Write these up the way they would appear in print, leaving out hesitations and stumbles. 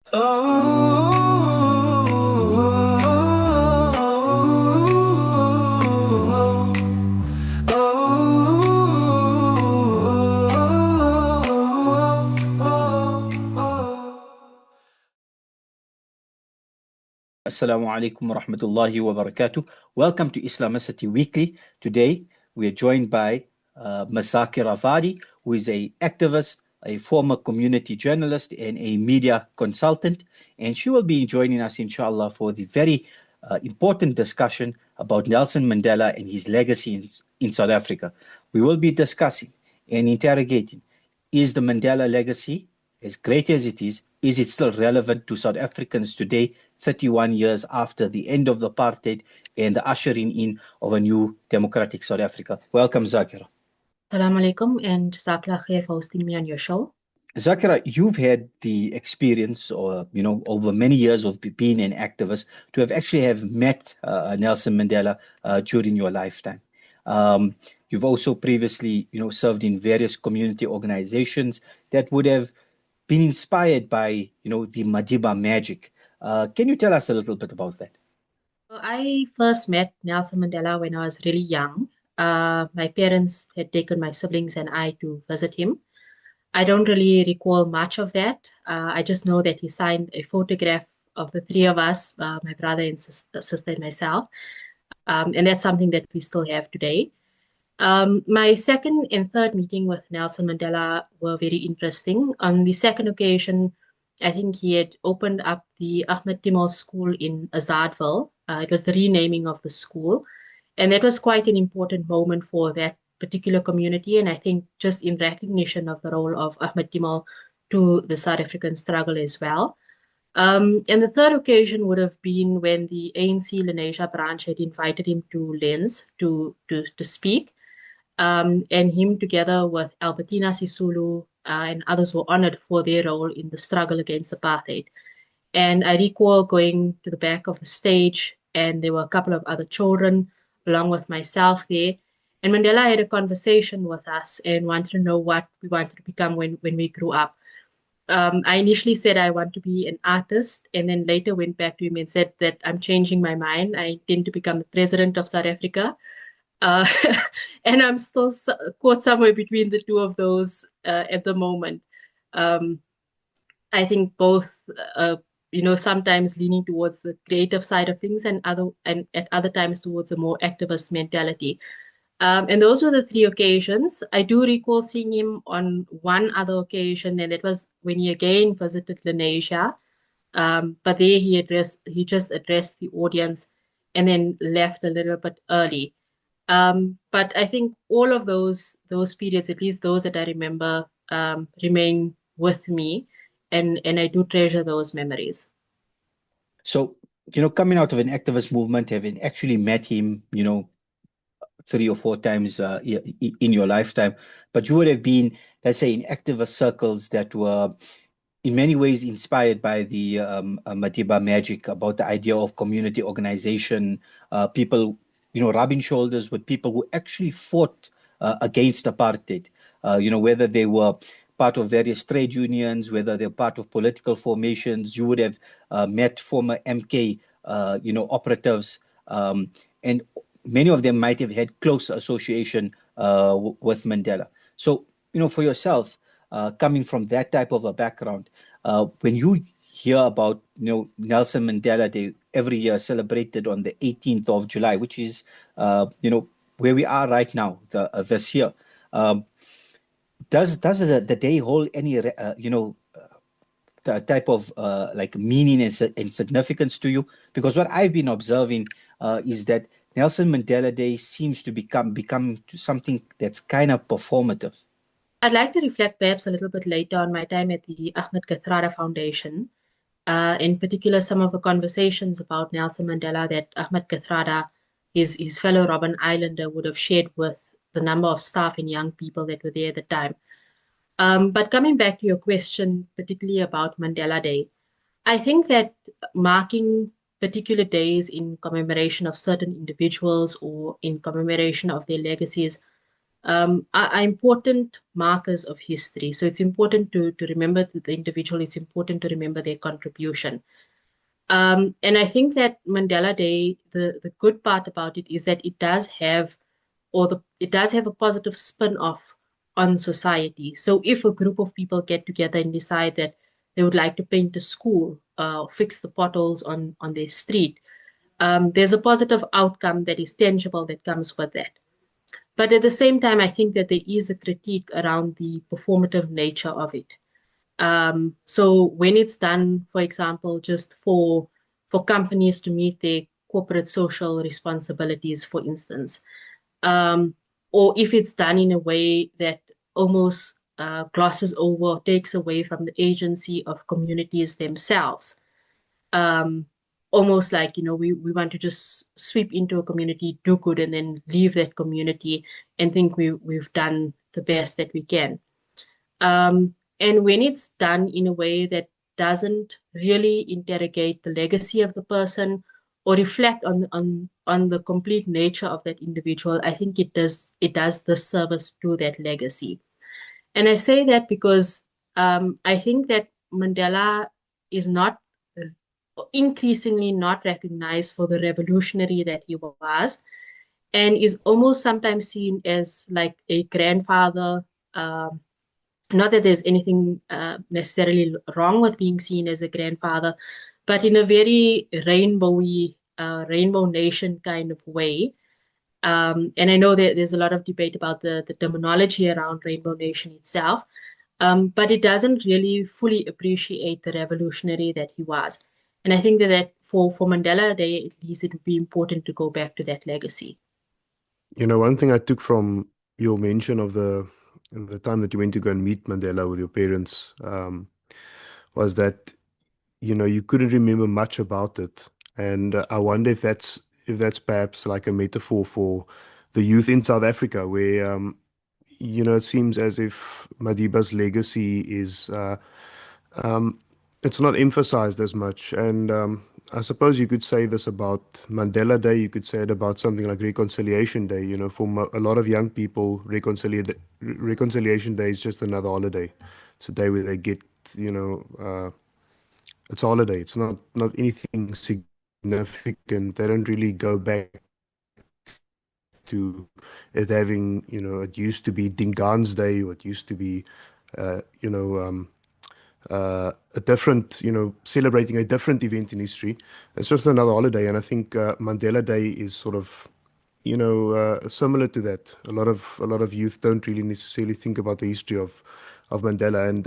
Assalamu alaikum wa rahmatullahi wa barakatuh. Welcome to Islamicity Weekly. Today we are joined by Ms. Zaakirah Vadi, who is an activist, a former community journalist, and a media consultant. And she will be joining us, inshallah, for the very important discussion about Nelson Mandela and his legacy in South Africa. We will be discussing and interrogating, is the Mandela legacy, as great as it is it still relevant to South Africans today, 31 years after the end of the apartheid and the ushering in of a new democratic South Africa? Welcome, Zaakirah. Assalamu alaikum and Jazakallah khair for hosting me on your show. Zaakirah, you've had the experience, or over many years of being an activist, to have met Nelson Mandela during your lifetime. You've also previously, served in various community organizations that would have been inspired by, the Madiba magic. Can you tell us a little bit about that? I first met Nelson Mandela when I was really young. My parents had taken my siblings and I to visit him. I don't really recall much of that. I just know that he signed a photograph of the three of us, my brother and sister and myself. And that's something that we still have today. My second and third meeting with Nelson Mandela were very interesting. On the second occasion, I think he had opened up the Ahmed Timol School in Azadville. It was the renaming of the school. And that was quite an important moment for that particular community. And I think just in recognition of the role of Ahmed Timol to the South African struggle as well. And the third occasion would have been when the ANC Lenasia branch had invited him to Lens to speak. And him together with Albertina Sisulu and others were honored for their role in the struggle against apartheid. And I recall going to the back of the stage, and there were a couple of other children along with myself there. And Mandela had a conversation with us and wanted to know what we wanted to become when we grew up. I initially said I want to be an artist, and then later went back to him and said that I'm changing my mind. I intend to become the president of South Africa. Uh, and I'm still caught somewhere between the two of those at the moment. I think both, sometimes leaning towards the creative side of things, and at other times towards a more activist mentality. And those were the three occasions. I do recall seeing him on one other occasion, and that was when he again visited Lenasia. But there he just addressed the audience and then left a little bit early. But I think all of those periods, at least those that I remember, remain with me, and I do treasure those memories. So, coming out of an activist movement, having actually met him, 3 or 4 times in your lifetime, but you would have been, let's say, in activist circles that were in many ways inspired by the Madiba magic, about the idea of community organization, people, rubbing shoulders with people who actually fought against apartheid, whether they were part of various trade unions, whether they're part of political formations. You would have met former MK, operatives, and many of them might have had close association with Mandela. So, for yourself, coming from that type of a background, when you hear about, Nelson Mandela Day, every year celebrated on the 18th of July, which is, where we are right now, this year, does the day hold any, type of like meaning and significance to you? Because what I've been observing is that Nelson Mandela Day seems to become something that's kind of performative. I'd like to reflect perhaps a little bit later on my time at the Ahmed Kathrada Foundation. In particular, some of the conversations about Nelson Mandela that Ahmed Kathrada, his fellow Robben Islander, would have shared with the number of staff and young people that were there at the time. But coming back to your question, particularly about Mandela Day, I think that marking particular days in commemoration of certain individuals or in commemoration of their legacies are important markers of history. So it's important to remember the individual. It's important to remember their contribution. And I think that Mandela Day, the good part about it is that it does have, it does have a positive spin off on society. So if a group of people get together and decide that they would like to paint a school, fix the potholes on their street, there's a positive outcome that is tangible that comes with that. But at the same time, I think that there is a critique around the performative nature of it. So when it's done, for example, just for companies to meet their corporate social responsibilities, for instance, um, or if it's done in a way that almost glosses over, takes away from the agency of communities themselves, um, almost like, we want to just sweep into a community, do good, and then leave that community and think we've done the best that we can. And when it's done in a way that doesn't really interrogate the legacy of the person or reflect on the complete nature of that individual, I think it does the service to that legacy. And I say that because I think that Mandela is not increasingly not recognized for the revolutionary that he was, and is almost sometimes seen as like a grandfather. Not that there's anything necessarily wrong with being seen as a grandfather, but in a very rainbowy, rainbow nation kind of way. And I know that there's a lot of debate about the terminology around Rainbow Nation itself, but it doesn't really fully appreciate the revolutionary that he was. And I think that for Mandela Day, at least, it would be important to go back to that legacy. One thing I took from your mention of the time that you went to go and meet Mandela with your parents, was that you couldn't remember much about it, and I wonder if that's perhaps like a metaphor for the youth in South Africa, where it seems as if Madiba's legacy is um, it's not emphasized as much. And I suppose you could say this about Mandela Day. You could say it about something like Reconciliation Day. For a lot of young people, Reconciliation Day is just another holiday. It's a day where they get, you know, it's a holiday. It's not anything significant. They don't really go back to it having, it used to be Dingaan's Day, or it used to be, uh, you know, um, a different, celebrating a different event in history. It's just another holiday, and I think Mandela Day is sort of, similar to that. A lot of youth don't really necessarily think about the history of Mandela, and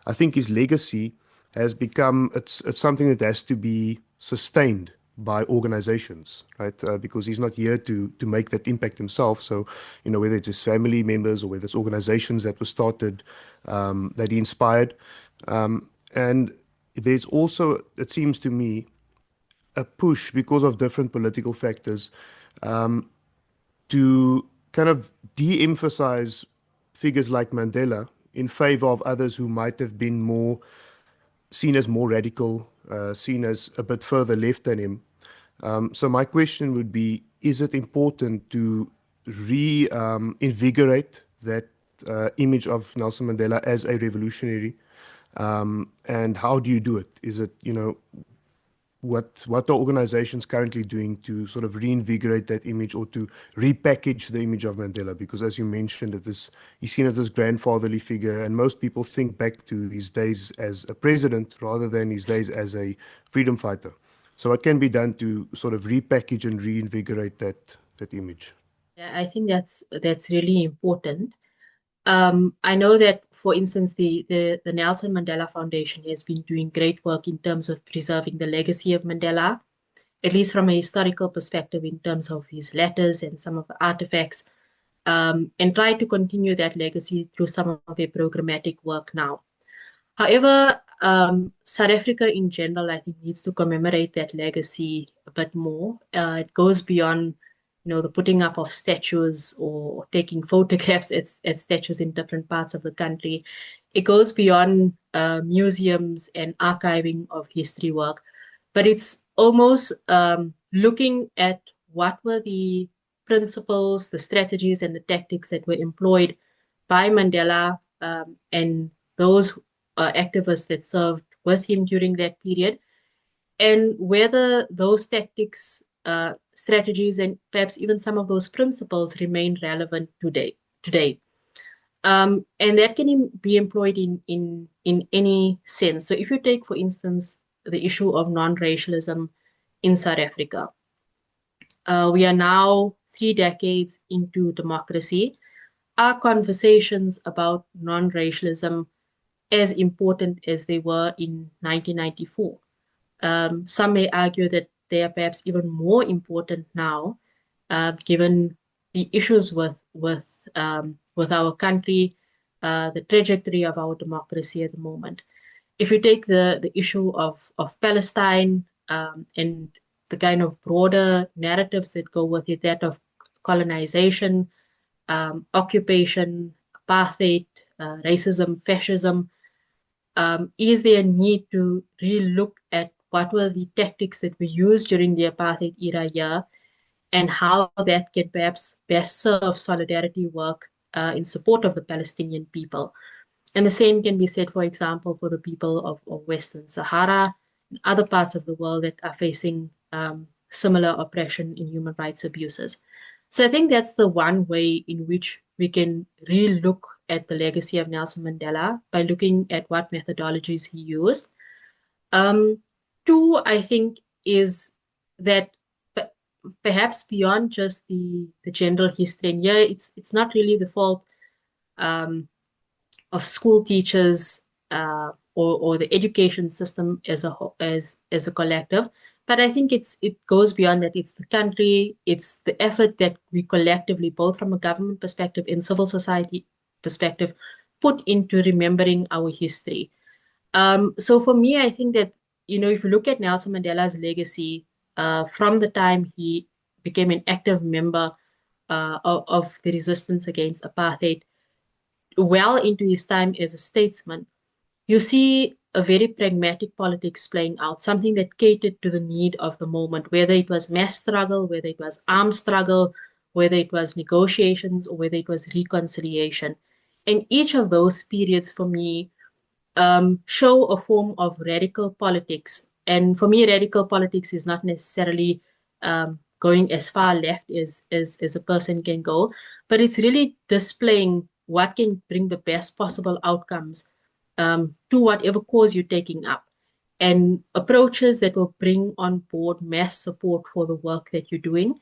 I think his legacy has become it's something that has to be sustained by organizations, right? Because he's not here to make that impact himself. So, whether it's his family members or whether it's organizations that were started, that he inspired, and there's also, it seems to me, a push because of different political factors to kind of de-emphasize figures like Mandela in favor of others who might have been more seen as more radical, seen as a bit further left than him. So my question would be: is it important to reinvigorate that image of Nelson Mandela as a revolutionary? And how do you do it? Is it, what are organizations currently doing to sort of reinvigorate that image or to repackage the image of Mandela? Because as you mentioned, he's seen as this grandfatherly figure, and most people think back to his days as a president rather than his days as a freedom fighter. So what can be done to sort of repackage and reinvigorate that image? Yeah, I think that's really important. I know that, for instance, the Nelson Mandela Foundation has been doing great work in terms of preserving the legacy of Mandela, at least from a historical perspective, in terms of his letters and some of the artifacts, and try to continue that legacy through some of their programmatic work now. However, South Africa in general, I think, needs to commemorate that legacy a bit more. It goes beyond, the putting up of statues or taking photographs at statues in different parts of the country. It goes beyond museums and archiving of history work, but it's almost looking at what were the principles, the strategies, and the tactics that were employed by Mandela and those activists that served with him during that period, and whether those tactics, strategies, and perhaps even some of those principles remain relevant today. And that can be employed in any sense. So if you take, for instance, the issue of non-racialism in South Africa, we are now 3 decades into democracy. Are conversations about non-racialism as important as they were in 1994? Some may argue that they are perhaps even more important now, given the issues with our country, the trajectory of our democracy at the moment. If you take the issue of Palestine and the kind of broader narratives that go with it, that of colonization, occupation, apartheid, racism, fascism, is there a need to really look at what were the tactics that were used during the apartheid era here, and how that can perhaps best serve solidarity work in support of the Palestinian people? And the same can be said, for example, for the people of Western Sahara and other parts of the world that are facing similar oppression and human rights abuses. So I think that's the one way in which we can really look at the legacy of Nelson Mandela, by looking at what methodologies he used. Two, I think, is that perhaps beyond just the general history, and here it's not really the fault of school teachers or the education system as a collective, but I think it goes beyond that. It's the country, it's the effort that we collectively, both from a government perspective and civil society perspective, put into remembering our history. So for me, I think that, if you look at Nelson Mandela's legacy from the time he became an active member of the resistance against apartheid, well into his time as a statesman, you see a very pragmatic politics playing out, something that catered to the need of the moment, whether it was mass struggle, whether it was armed struggle, whether it was negotiations, or whether it was reconciliation. And each of those periods, for me, show a form of radical politics. And for me, radical politics is not necessarily going as far left as a person can go, but it's really displaying what can bring the best possible outcomes to whatever cause you're taking up, and approaches that will bring on board mass support for the work that you're doing,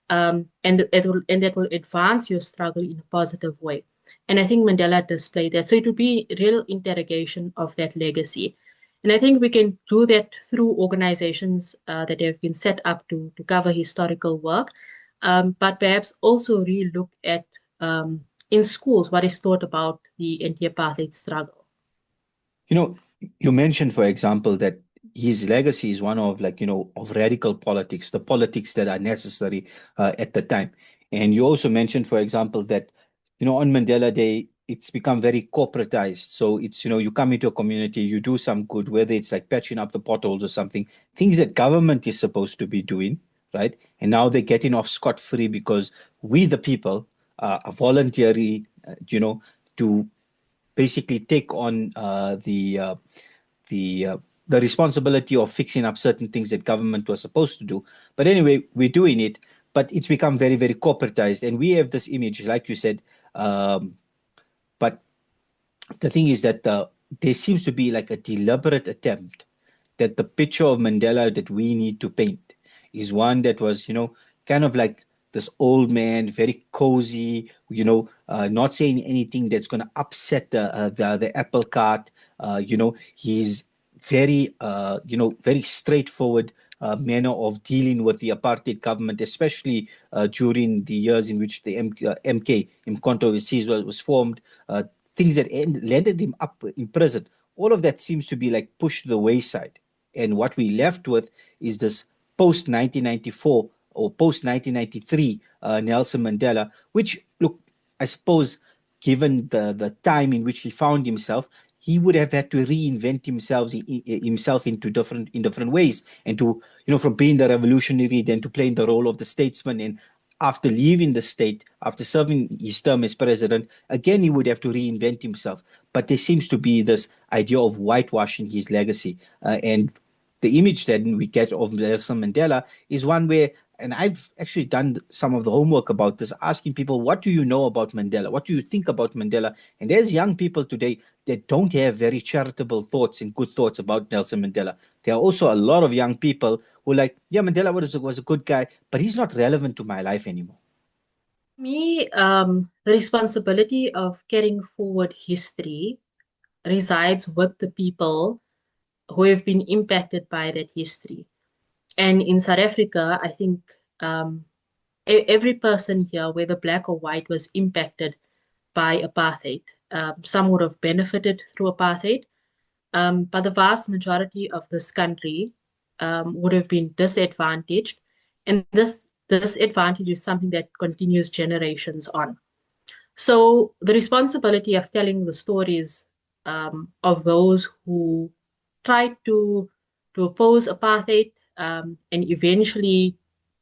and that will advance your struggle in a positive way. And I think Mandela displayed that. So it would be real interrogation of that legacy. And I think we can do that through organizations that have been set up to cover historical work, but perhaps also really look at in schools what is taught about the anti-apartheid struggle. You mentioned, for example, that his legacy is one of of radical politics, the politics that are necessary at the time. And you also mentioned, for example, that, on Mandela Day, it's become very corporatized. So it's, you come into a community, you do some good, whether it's like patching up the potholes or something, things that government is supposed to be doing, right? And now they're getting off scot-free because we, the people, are voluntary, to basically take on the responsibility of fixing up certain things that government was supposed to do. But anyway, we're doing it, but it's become very, very corporatized. And we have this image, like you said, but the thing is that there seems to be like a deliberate attempt that the picture of Mandela that we need to paint is one that was, kind of like this old man, very cozy, not saying anything that's going to upset the apple cart. He's very, very straightforward manner of dealing with the apartheid government, especially during the years in which the MK, Mkhonto Overseas, was formed. Things that landed him up in prison. All of that seems to be like pushed to the wayside. And what we left with is this post-1994 or post-1993 Nelson Mandela, which, look, I suppose, given the time in which he found himself, he would have had to reinvent himself into different ways, and to, from being the revolutionary, then to playing the role of the statesman, and after leaving the state, after serving his term as president, again, he would have to reinvent himself. But there seems to be this idea of whitewashing his legacy. And the image that we get of Nelson Mandela is one where, and I've actually done some of the homework about this, asking people, what do you know about Mandela? What do you think about Mandela? And there's young people today that don't have very charitable thoughts and good thoughts about Nelson Mandela. There are also a lot of young people who are like, yeah, Mandela was a good guy, but he's not relevant to my life anymore. Me, the responsibility of carrying forward history resides with the people who have been impacted by that history. And in South Africa, I think every person here, whether black or white, was impacted by apartheid. Some would have benefited through apartheid, but the vast majority of this country would have been disadvantaged. And this disadvantage is something that continues generations on. So the responsibility of telling the stories of those who tried to oppose apartheid and eventually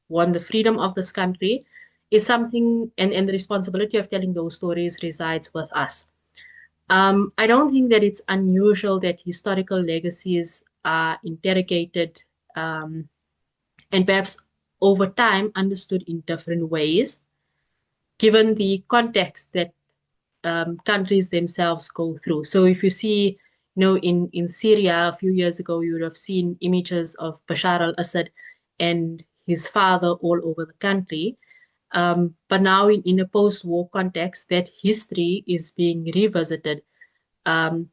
won the freedom of this country is something, and the responsibility of telling those stories resides with us. I don't think that it's unusual that historical legacies are interrogated and perhaps over time understood in different ways, given the context that countries themselves go through. So if you see, in Syria a few years ago, you would have seen images of Bashar al-Assad and his father all over the country. But now in a post-war context, that history is being revisited, and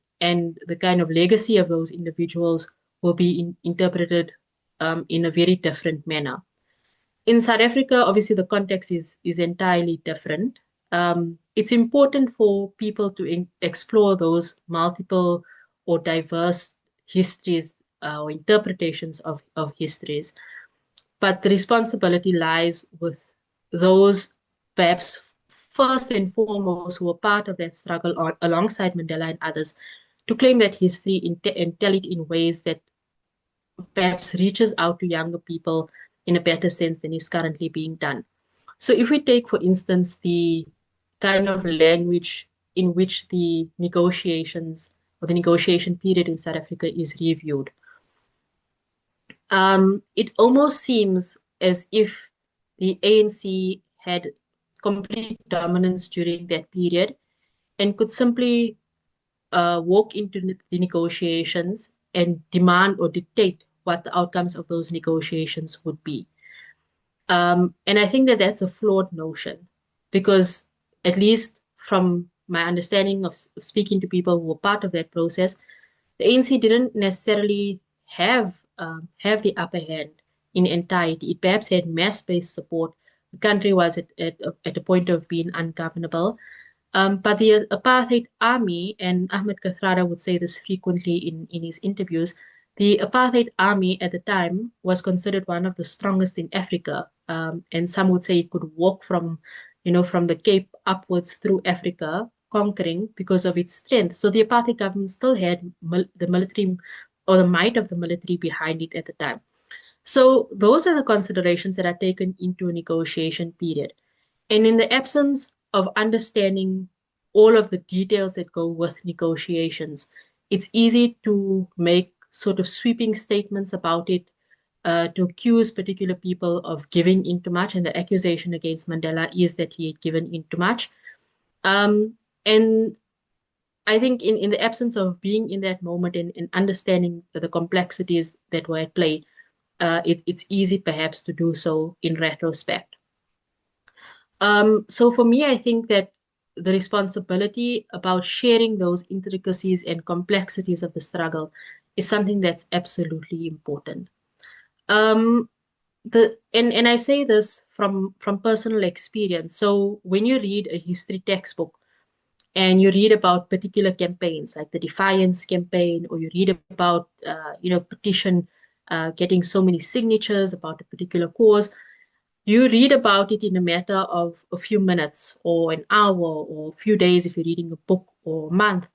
the kind of legacy of those individuals will be interpreted in a very different manner. In South Africa, obviously the context is entirely different. It's important for people to explore those multiple or diverse histories or interpretations of histories. But the responsibility lies with those perhaps first and foremost who were part of that struggle alongside Mandela and others to claim that history and tell it in ways that perhaps reaches out to younger people in a better sense than is currently being done. So if we take, for instance, the kind of language in which the negotiations or the negotiation period in South Africa is reviewed, it almost seems as if the ANC had complete dominance during that period and could simply walk into the negotiations and demand or dictate what the outcomes of those negotiations would be. And I think that that's a flawed notion because, at least from my understanding of speaking to people who were part of that process, the ANC didn't necessarily have the upper hand in entirety. It perhaps had mass-based support. The country was at a point of being ungovernable. But the apartheid army, and Ahmed Kathrada would say this frequently in his interviews, the apartheid army at the time was considered one of the strongest in Africa. And some would say it could walk from the Cape upwards through Africa, conquering because of its strength. So the apartheid government still had the military or the might of the military behind it at the time. So those are the considerations that are taken into a negotiation period. And in the absence of understanding all of the details that go with negotiations, it's easy to make sort of sweeping statements about it, to accuse particular people of giving in too much. And the accusation against Mandela is that he had given in too much. And I think in the absence of being in that moment and understanding the complexities that were at play, it's easy perhaps to do so in retrospect. So for me, I think that the responsibility about sharing those intricacies and complexities of the struggle is something that's absolutely important. And I say this from personal experience. So when you read a history textbook and you read about particular campaigns like the Defiance campaign, or you read about petition getting so many signatures about a particular cause, you read about it in a matter of a few minutes or an hour or a few days if you're reading a book, or a month.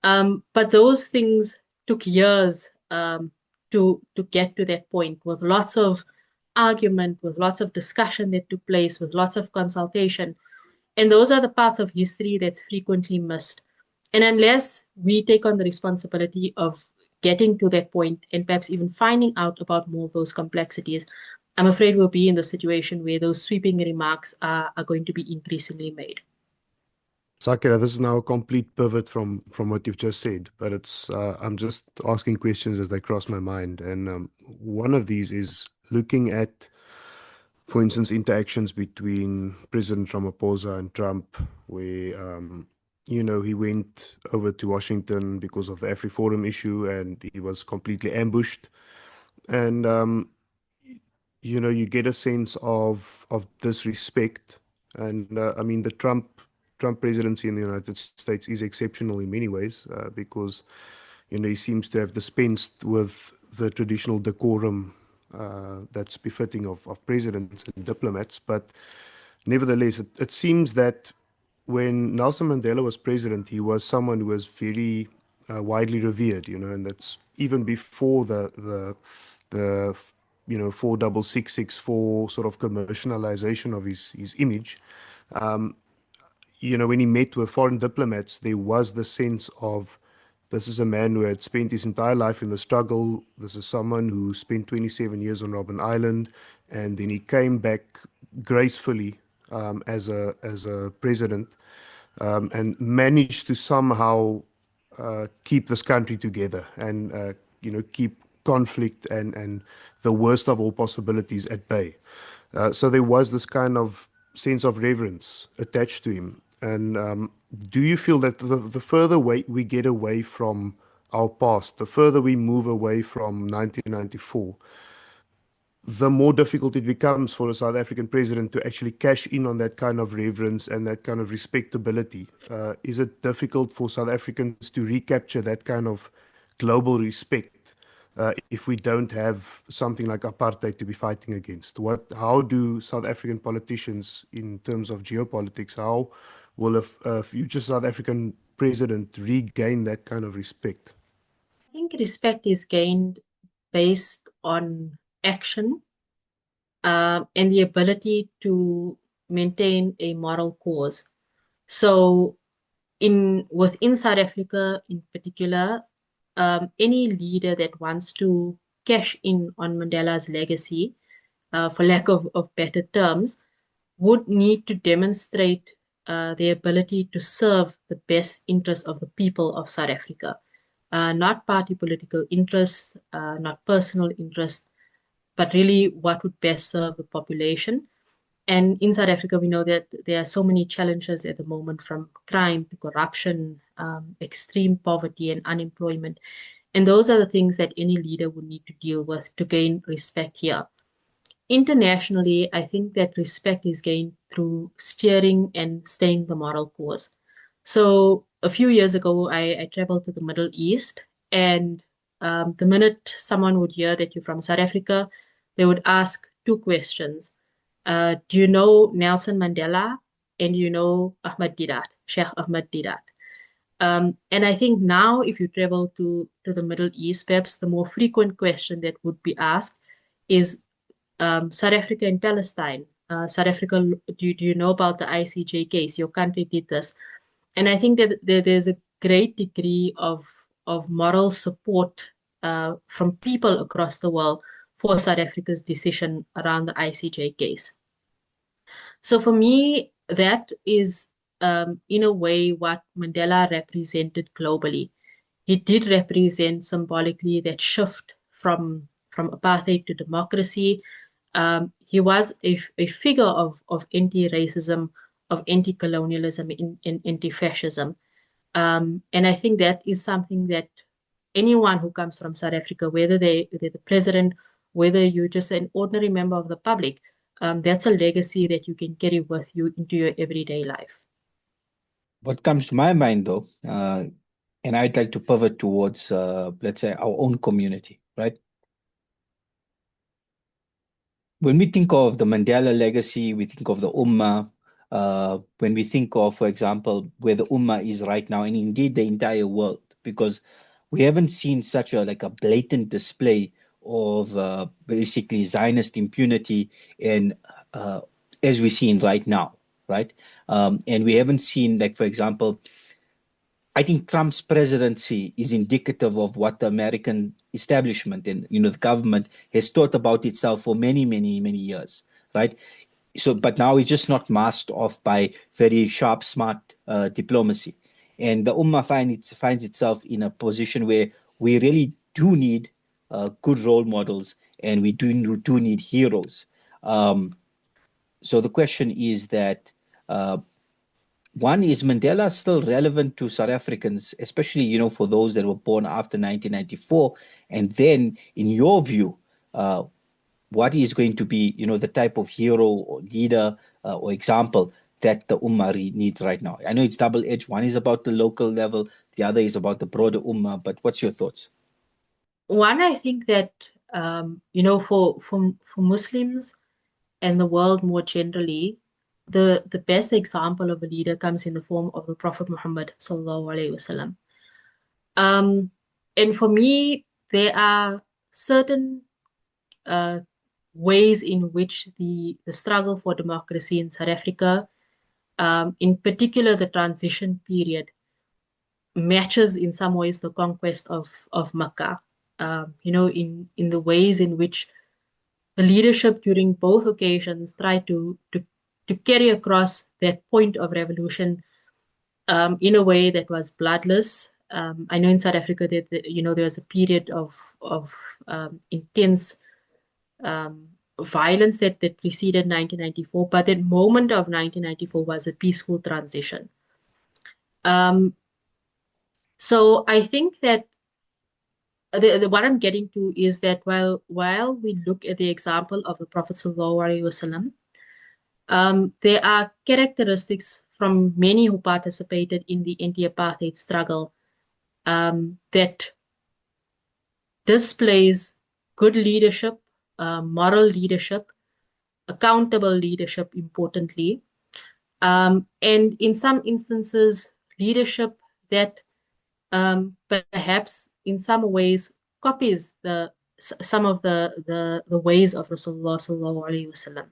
But those things took years to get to that point, with lots of argument, with lots of discussion that took place, with lots of consultation. And those are the parts of history that's frequently missed. And unless we take on the responsibility of getting to that point and perhaps even finding out about more of those complexities, I'm afraid we'll be in the situation where those sweeping remarks are going to be increasingly made. Zaakirah, this is now a complete pivot from what you've just said, but it's I'm just asking questions as they cross my mind, and one of these is looking at, for instance, interactions between President Ramaphosa and Trump, where he went over to Washington because of the AfriForum issue, and he was completely ambushed, and you get a sense of disrespect, and I mean the Trump presidency in the United States is exceptional in many ways because he seems to have dispensed with the traditional decorum that's befitting of presidents and diplomats. But nevertheless, it seems that when Nelson Mandela was president, he was someone who was very widely revered, and that's even before the 46664 sort of commercialization of his image. When he met with foreign diplomats, there was the sense of this is a man who had spent his entire life in the struggle. This is someone who spent 27 years on Robben Island, and then he came back gracefully as a president and managed to somehow keep this country together and keep conflict and the worst of all possibilities at bay. So there was this kind of sense of reverence attached to him. And do you feel that the further we get away from our past, the further we move away from 1994, the more difficult it becomes for a South African president to actually cash in on that kind of reverence and that kind of respectability? Is it difficult for South Africans to recapture that kind of global respect if we don't have something like apartheid to be fighting against? How do South African politicians, in terms of geopolitics, how will a future South African president regain that kind of respect? I think respect is gained based on action and the ability to maintain a moral cause. So, within South Africa, in particular, any leader that wants to cash in on Mandela's legacy, for lack of better terms, would need to demonstrate their ability to serve the best interests of the people of South Africa, not party political interests, not personal interests, but really what would best serve the population. And in South Africa, we know that there are so many challenges at the moment, from crime to corruption, extreme poverty and unemployment. And those are the things that any leader would need to deal with to gain respect here. Internationally, I think that respect is gained through steering and staying the moral course. So a few years ago, I traveled to the Middle East, and the minute someone would hear that you're from South Africa, they would ask two questions. Do you know Nelson Mandela? And do you know Ahmad Didat, Sheikh Ahmad Didat? And I think now, if you travel to the Middle East, perhaps the more frequent question that would be asked is South Africa and Palestine. South Africa, do you know about the ICJ case? Your country did this. And I think that there's a great degree of moral support from people across the world for South Africa's decision around the ICJ case. So for me, that is, in a way, what Mandela represented globally. He did represent symbolically that shift from apartheid to democracy. He was a figure of anti-racism, of anti-colonialism, and anti-fascism. And I think that is something that anyone who comes from South Africa, whether they're the president, whether you're just an ordinary member of the public, that's a legacy that you can carry with you into your everyday life. What comes to my mind, though, and I'd like to pivot towards, let's say, our own community, right? When we think of the Mandela legacy, we think of the Ummah. When we think of, for example, where the Ummah is right now, and indeed the entire world, because we haven't seen such a blatant display of basically Zionist impunity, and as we're seeing right now, right? And we haven't seen, like, for example, I think Trump's presidency is indicative of what the American establishment and the government has thought about itself for many, many, many years, right? So, but now it's just not masked off by very sharp, smart diplomacy, and the Ummah finds itself in a position where we really do need good role models, and we do need heroes. So the question is that. One, is Mandela still relevant to South Africans, especially, for those that were born after 1994? And then, in your view, what is going to be, the type of hero or leader or example that the Ummah needs right now? I know it's double-edged. One is about the local level, the other is about the broader Ummah, but what's your thoughts? One, I think that, for Muslims and the world more generally, the best example of a leader comes in the form of the Prophet Muhammad sallallahu alaihi wasallam. And for me, there are certain ways in which the struggle for democracy in South Africa, in particular the transition period, matches in some ways the conquest of Makkah. In the ways in which the leadership during both occasions tried to carry across that point of revolution in a way that was bloodless. I know in South Africa that there was a period of intense violence that preceded 1994, but that moment of 1994 was a peaceful transition. So I think that what I'm getting to is that while we look at the example of the Prophet Sallallahu Alaihi Wasallam, there are characteristics from many who participated in the anti-apartheid struggle that displays good leadership, moral leadership, accountable leadership, importantly, and in some instances, leadership that perhaps in some ways copies some of the ways of Rasulullah sallallahu alaihi wasallam.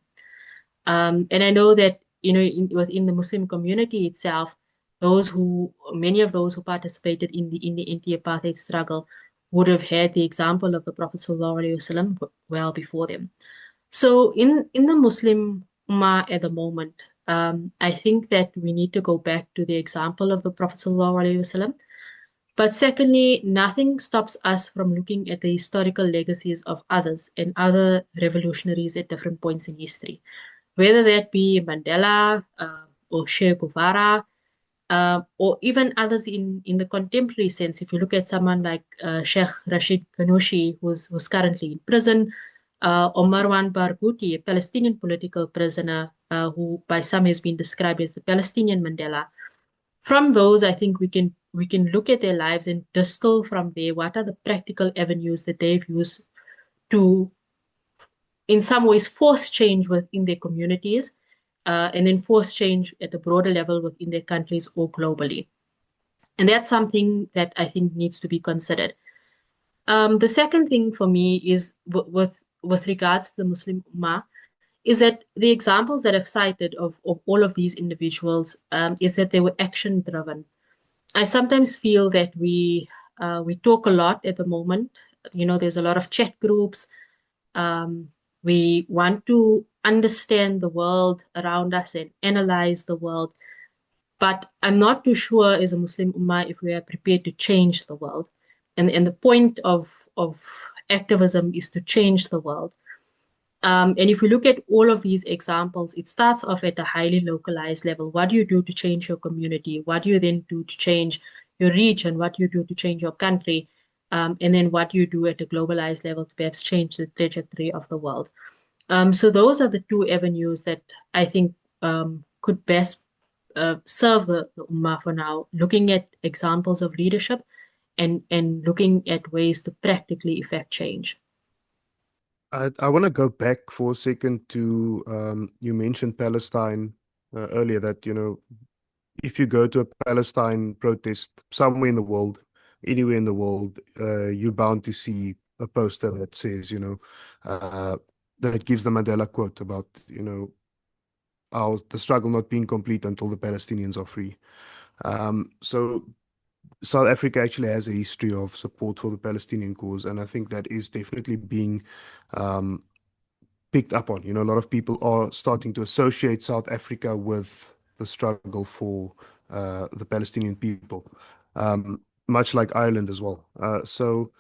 And I know that within the Muslim community itself, many of those who participated in the anti-apartheid struggle would have had the example of the Prophet sallallahu alaihi wasallam well before them. So in the Muslim Ummah at the moment, I think that we need to go back to the example of the Prophet sallallahu alaihi wasallam. But secondly, nothing stops us from looking at the historical legacies of others and other revolutionaries at different points in history, whether that be Mandela or Che Guevara, or even others in the contemporary sense. If you look at someone like Sheikh Rashid Ghanouchi, who's currently in prison, or Marwan Barghouti, a Palestinian political prisoner who by some has been described as the Palestinian Mandela. From those, I think we can look at their lives and distill from there what are the practical avenues that they've used to, in some ways, force change within their communities, and then force change at a broader level within their countries or globally. And that's something that I think needs to be considered. The second thing for me is with regards to the Muslim Ummah, is that the examples that I've cited of all of these individuals is that they were action driven. I sometimes feel that we talk a lot at the moment. There's a lot of chat groups. We want to understand the world around us and analyze the world. But I'm not too sure as a Muslim Ummah if we are prepared to change the world. And the point of activism is to change the world. And if we look at all of these examples, it starts off at a highly localized level. What do you do to change your community? What do you then do to change your region? What do you do to change your country? And then what do you do at a globalized level to perhaps change the trajectory of the world? So those are the two avenues that I think could best serve the Ummah for now, looking at examples of leadership and looking at ways to practically effect change. I want to go back for a second to you mentioned Palestine earlier, that if you go to a Palestine protest somewhere in the world, anywhere in the world, you're bound to see a poster that says, that gives the Mandela quote about, the struggle not being complete until the Palestinians are free. So South Africa actually has a history of support for the Palestinian cause, and I think that is definitely being um, picked up on. A lot of people are starting to associate South Africa with the struggle for the Palestinian people, much like Ireland as well. So,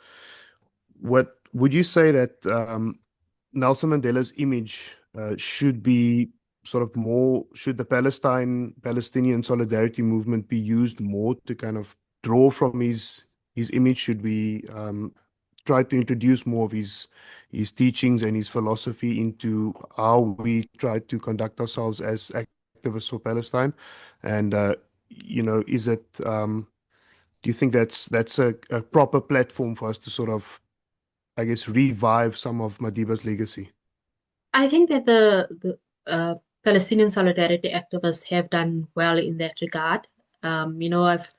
what would you say that Nelson Mandela's image should be sort of more, should the Palestinian solidarity movement be used more to kind of draw from his image? Should we try to introduce more of his teachings and his philosophy into how we try to conduct ourselves as activists for Palestine? And is it do you think that's a proper platform for us to sort of, I guess, revive some of Madiba's legacy? I think that the Palestinian solidarity activists have done well in that regard. I've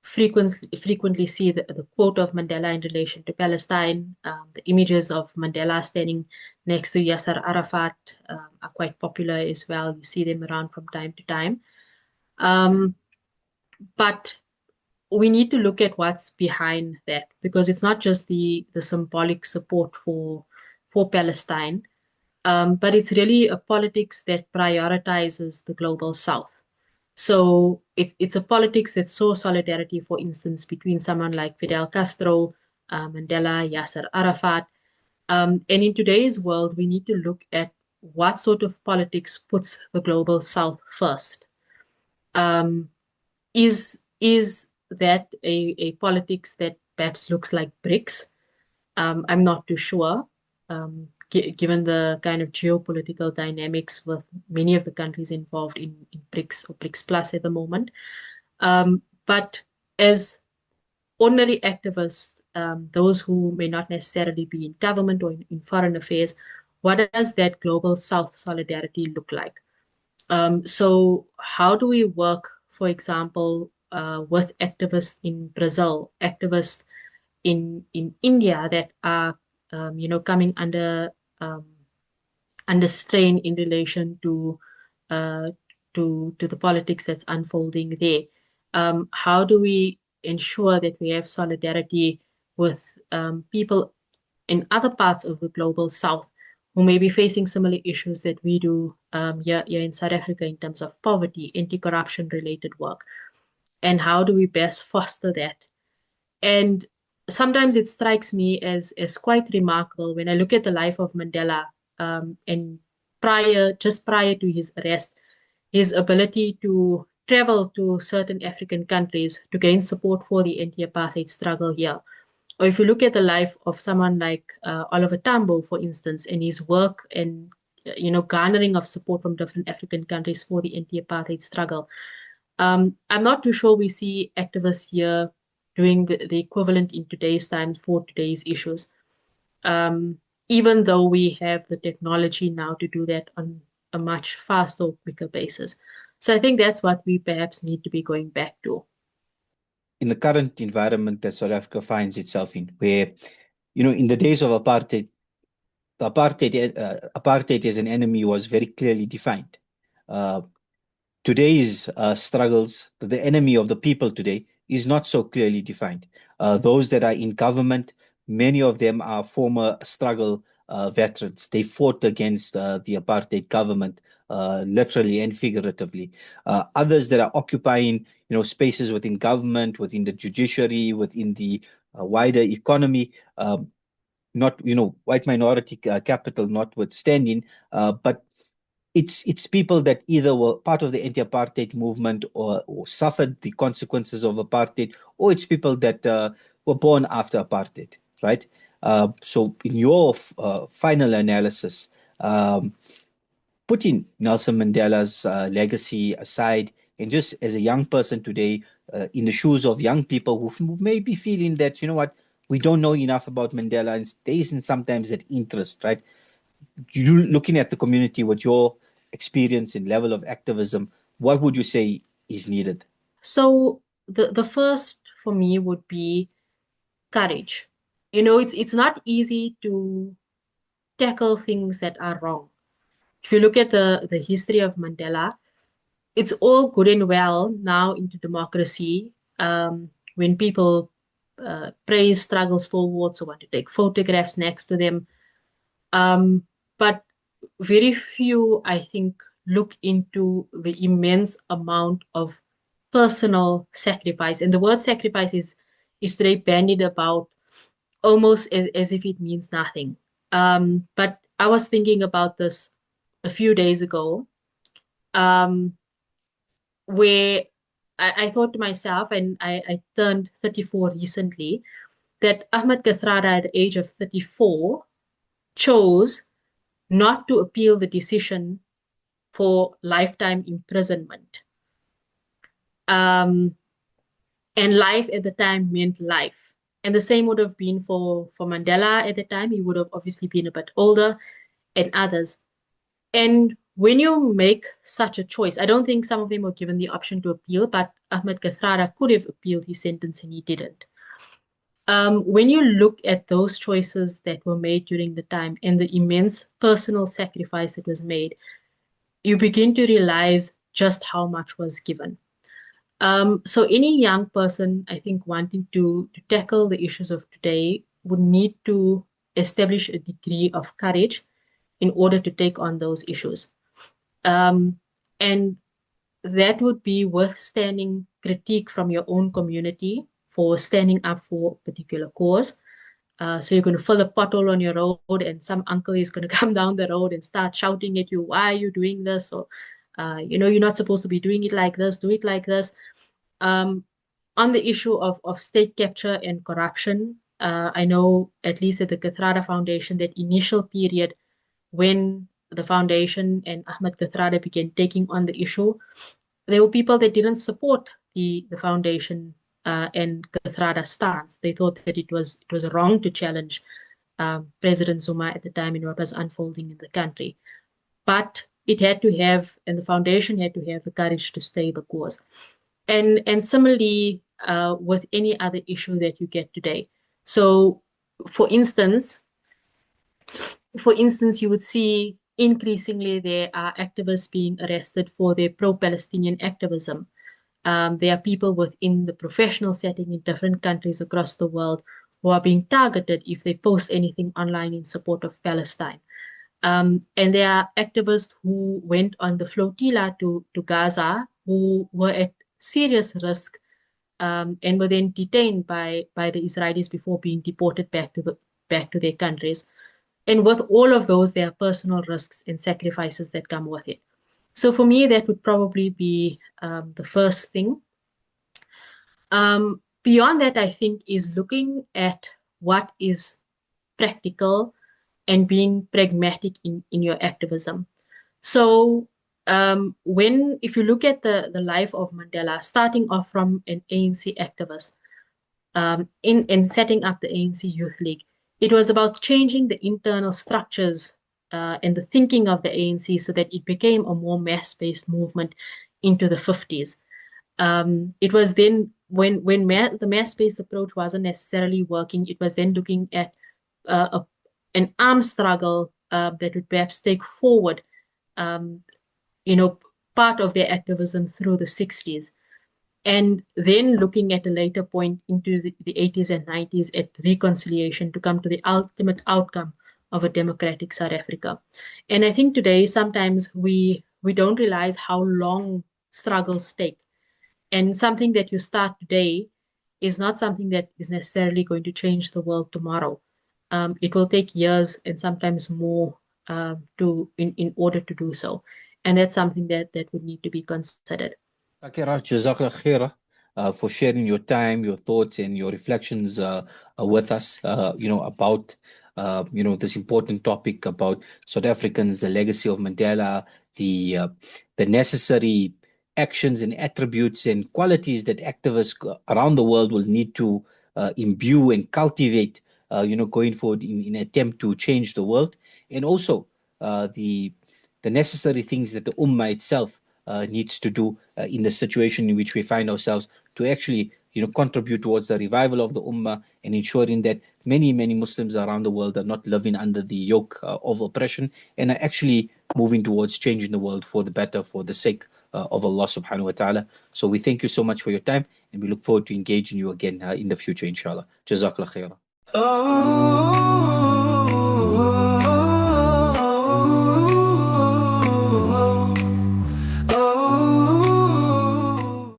frequently see the quote of Mandela in relation to Palestine. The images of Mandela standing next to Yasser Arafat are quite popular as well. You see them around from time to time. But we need to look at what's behind that, because it's not just the symbolic support for Palestine, but it's really a politics that prioritizes the global South. So it's a politics that saw solidarity, for instance, between someone like Fidel Castro, Mandela, Yasser Arafat. And in today's world, we need to look at what sort of politics puts the global South first. Um, is that a politics that perhaps looks like BRICS? I'm not too sure, given the kind of geopolitical dynamics with many of the countries involved in BRICS or BRICS Plus at the moment. But as ordinary activists, those who may not necessarily be in government or in foreign affairs, what does that global South solidarity look like? So how do we work, for example, with activists in Brazil, activists in India that are coming um, under strain in relation uh, to the politics that's unfolding there? How do we ensure that we have solidarity with people in other parts of the global South who may be facing similar issues that we do here in South Africa in terms of poverty, anti-corruption related work? And how do we best foster that? And sometimes it strikes me as quite remarkable when I look at the life of Mandela, and just prior to his arrest, his ability to travel to certain African countries to gain support for the anti-apartheid struggle here. Or if you look at the life of someone like Oliver Tambo, for instance, and his work and garnering of support from different African countries for the anti-apartheid struggle. I'm not too sure we see activists here doing the equivalent in today's times for today's issues, even though we have the technology now to do that on a much faster, quicker basis. So I think that's what we perhaps need to be going back to. In the current environment that South Africa finds itself in, where, in the days of apartheid, the apartheid as an enemy was very clearly defined. Today's struggles, the enemy of the people today, is not so clearly defined. Those that are in government, many of them are former struggle veterans. They fought against the apartheid government, literally and figuratively. Others that are occupying, spaces within government, within the judiciary, within the wider economy, not, white minority capital notwithstanding, but it's people that either were part of the anti-apartheid movement or suffered the consequences of apartheid, or it's people that were born after apartheid, right? So in your final analysis, putting Nelson Mandela's legacy aside, and just as a young person today, in the shoes of young people who may be feeling that, what, we don't know enough about Mandela, and there isn't sometimes that interest, right? You looking at the community with your experience and level of activism, what would you say is needed? So the first for me would be courage. it's not easy to tackle things that are wrong. If you look at the history of Mandela, it's all good and well now into democracy. When people praise struggle stalwarts or want to take photographs next to them. But very few, I think, look into the immense amount of personal sacrifice. And the word sacrifice is today bandied about almost as if it means nothing. But I was thinking about this a few days ago, um, where I thought to myself, and I turned 34 recently, that Ahmed Kathrada at the age of 34 chose not to appeal the decision for lifetime imprisonment. Um, and life at the time meant life. And the same would have been for Mandela at the time. He would have obviously been a bit older, and others. And when you make such a choice, I don't think some of them were given the option to appeal, but Ahmed Kathrada could have appealed his sentence and he didn't. When you look at those choices that were made during the time and the immense personal sacrifice that was made, you begin to realize just how much was given. So any young person, I think, wanting to tackle the issues of today would need to establish a degree of courage in order to take on those issues. And that would be withstanding critique from your own community for standing up for a particular cause. So you're going to fill a pothole on your road and some uncle is going to come down the road and start shouting at you, why are you doing this? Or, you're not supposed to be doing it like this, do it like this. On the issue of state capture and corruption, I know at least at the Kathrada Foundation, that initial period when the foundation and Ahmed Kathrada began taking on the issue, there were people that didn't support the foundation and Kathrada's stance. They thought that it was wrong to challenge President Zuma at the time in what was unfolding in the country. But it had to have, and the foundation had to have the courage to stay the course. And similarly with any other issue that you get today. So, for instance, you would see increasingly there are activists being arrested for their pro-Palestinian activism. There are people within the professional setting in different countries across the world who are being targeted if they post anything online in support of Palestine. And there are activists who went on the flotilla to Gaza who were at serious risk and were then detained by the Israelis before being deported back to their countries. And with all of those, there are personal risks and sacrifices that come with it. So for me, that would probably be the first thing. Beyond that, I think, is looking at what is practical and being pragmatic in your activism. So if you look at the life of Mandela, starting off from an ANC activist in setting up the ANC Youth League, it was about changing the internal structures and the thinking of the ANC so that it became a more mass-based movement into the 50s. It was then when the mass-based approach wasn't necessarily working, it was then looking at an armed struggle that would perhaps take forward, part of their activism through the 60s. And then looking at a later point into the 80s and 90s at reconciliation to come to the ultimate outcome of a democratic South Africa. And I think today sometimes we don't realize how long struggles take. And something that you start today is not something that is necessarily going to change the world tomorrow. It will take years and sometimes more in order to do so. And that's something that would need to be considered. Zaakirah, Jazakallah khairah, for sharing your time, your thoughts, and your reflections with us, about, this important topic about South Africans, the legacy of Mandela, the necessary actions and attributes and qualities that activists around the world will need to imbue and cultivate, going forward in an attempt to change the world, and also the necessary things that the Ummah itself needs to do in the situation in which we find ourselves to actually contribute towards the revival of the Ummah and ensuring that many, many Muslims around the world are not living under the yoke of oppression and are actually moving towards changing the world for the better, for the sake of Allah subhanahu wa ta'ala. So we thank you so much for your time and we look forward to engaging you again in the future, inshallah. Jazakallah khairah.